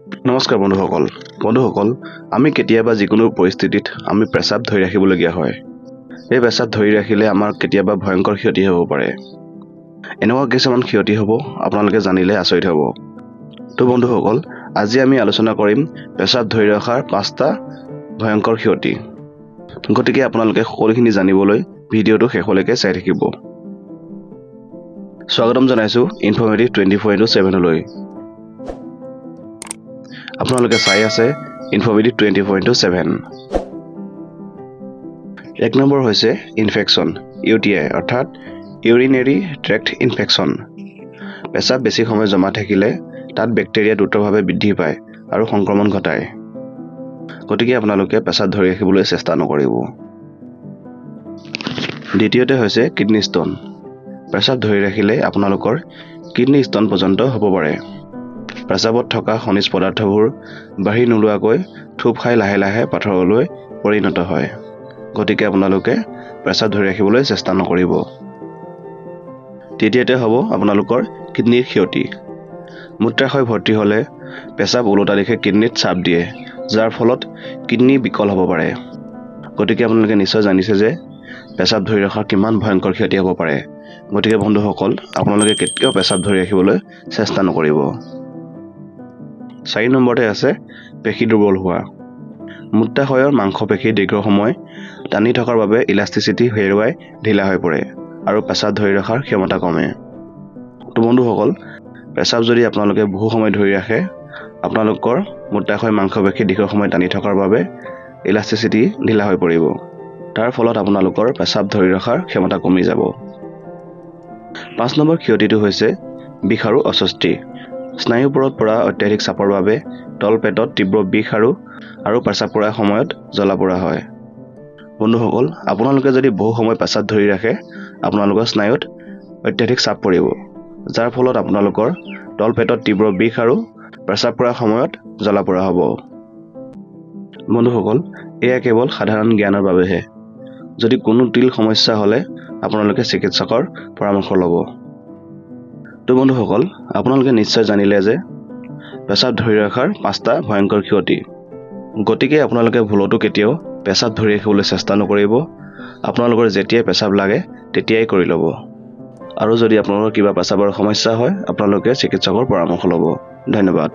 নমস্কাৰ বন্ধুসকল আমি কেতিয়াবা যিকোনো পৰিস্থিতিত আমি পেচাব ধৰি ৰাখিবলগীয়া হয়। এই পেচাব ধৰি ৰাখিলে আমাৰ কেতিয়াবা ভয়ংকৰ ক্ষতি হ'ব পাৰে। এনেকুৱা কিছুমান ক্ষতি হ'ব আপোনালোকে জানিলে আচৰিত হ'ব। তো বন্ধুসকল, আজি আমি আলোচনা কৰিম পেচাব ধৰি ৰখাৰ 5টা ভয়ংকৰ ক্ষতি। গতিকে আপোনালোকে সকলোখিনি জানিবলৈ ভিডিঅ'টো শেষলৈকে চাই থাকিব। স্বাগতম জনাইছোঁ ইনফৰ্মেটিভ 24/7লৈ। আপোনালোকে চাই আছে ইনফৰ্মেটিভ 24/7। 1 নম্বৰ হৈছে ইনফেকশ্যন, UTI অৰ্থাৎ ইউৰিনেৰী ট্ৰেক্ট ইনফেকশ্যন। পেচাব বেছি সময় জমা থাকিলে তাত বেক্টেৰিয়া দ্ৰুতভাৱে বৃদ্ধি পায় আৰু সংক্ৰমণ ঘটায়। গতিকে আপোনালোকে পেচাব ধৰি ৰাখিবলৈ চেষ্টা নকৰিব। দ্বিতীয়তে হৈছে কিডনী ষ্ট'ন। পেচাব ধৰি ৰাখিলে আপোনালোকৰ কিডনী ষ্ট'ন পৰ্যন্ত হ'ব পাৰে। পেচাবত থকা খনিজ পদাৰ্থবোৰ বাঢ়ি নোলোৱাকৈ থূপ খাই লাহে লাহে পাথৰলৈ পৰিণত হয়। গতিকে আপোনালোকে পেচাব ধৰি ৰাখিবলৈ চেষ্টা নকৰিব। তৃতীয়তে হ'ব আপোনালোকৰ কিডনীৰ ক্ষতি। মূত্ৰাশয় ভৰ্তি হ'লে পেচাব ওলোটা দিশে কিডনীত চাপ দিয়ে, যাৰ ফলত কিডনী বিকল হ'ব পাৰে। গতিকে আপোনালোকে নিশ্চয় জানিছে যে পেচাব ধৰি ৰখাৰ কিমান ভয়ংকৰ ক্ষতি হ'ব পাৰে। গতিকে বন্ধুসকল, আপোনালোকে কেতিয়াও পেচাব ধৰি ৰাখিবলৈ চেষ্টা নকৰিব। 4 নম্বৰতে আছে পেশী দুৰ্বল হোৱা। মূত্ৰাশয়ৰ মাংসপেশী দীৰ্ঘ সময় টানি থকাৰ বাবে ইলাষ্টিচিটি হেৰুৱাই ঢিলা হৈ পৰে আৰু পেচাব ধৰি ৰখাৰ ক্ষমতা কমে। তো বন্ধুসকল, পেচাব যদি আপোনালোকে বহু সময় ধৰি ৰাখে, আপোনালোকৰ মূত্ৰাশয় মাংসপেশী দীৰ্ঘ সময় টানি থকাৰ বাবে ইলাষ্টিচিটি ঢিলা হৈ পৰিব। তাৰ ফলত আপোনালোকৰ পেচাব ধৰি ৰখাৰ ক্ষমতা কমি যাব। 5 নম্বৰ ক্ষতিটো হৈছে বিষ আৰু অস্বস্তি। স্নায়ুবোৰত পৰা অত্যাধিক চাপৰ বাবে তলপেটত তীব্ৰ বিষ আৰু পেচাব কৰাৰ সময়ত জ্বলা-পোৰা হয়। বন্ধুসকল, আপোনালোকে যদি বহু সময় পেচাব ধৰি ৰাখে, আপোনালোকৰ স্নায়ুত অত্যাধিক চাপ পৰিব, যাৰ ফলত আপোনালোকৰ তলপেটত তীব্ৰ বিষ আৰু পেচাব কৰাৰ সময়ত জ্বলা-পোৰা হ'ব। বন্ধুসকল, এয়া কেৱল সাধাৰণ জ্ঞানৰ বাবেহে। যদি কোনো জটিল সমস্যা হ'লে আপোনালোকে চিকিৎসকৰ পৰামৰ্শ ল'ব। তো বন্ধুসকল, আপোনালোকে নিশ্চয় জানিলে যে পেচাব ধৰি ৰখাৰ 5টা ভয়ংকৰ ক্ষতি। গতিকে আপোনালোকে ভুলতো কেতিয়াও পেচাব ধৰি ৰাখিবলৈ চেষ্টা নকৰিব। আপোনালোকৰ যেতিয়াই পেচাব লাগে তেতিয়াই কৰি ল'ব। আৰু যদি আপোনালোকৰ কিবা পেচাবৰ সমস্যা হয়, আপোনালোকে চিকিৎসকৰ পৰামৰ্শ ল'ব। ধন্যবাদ।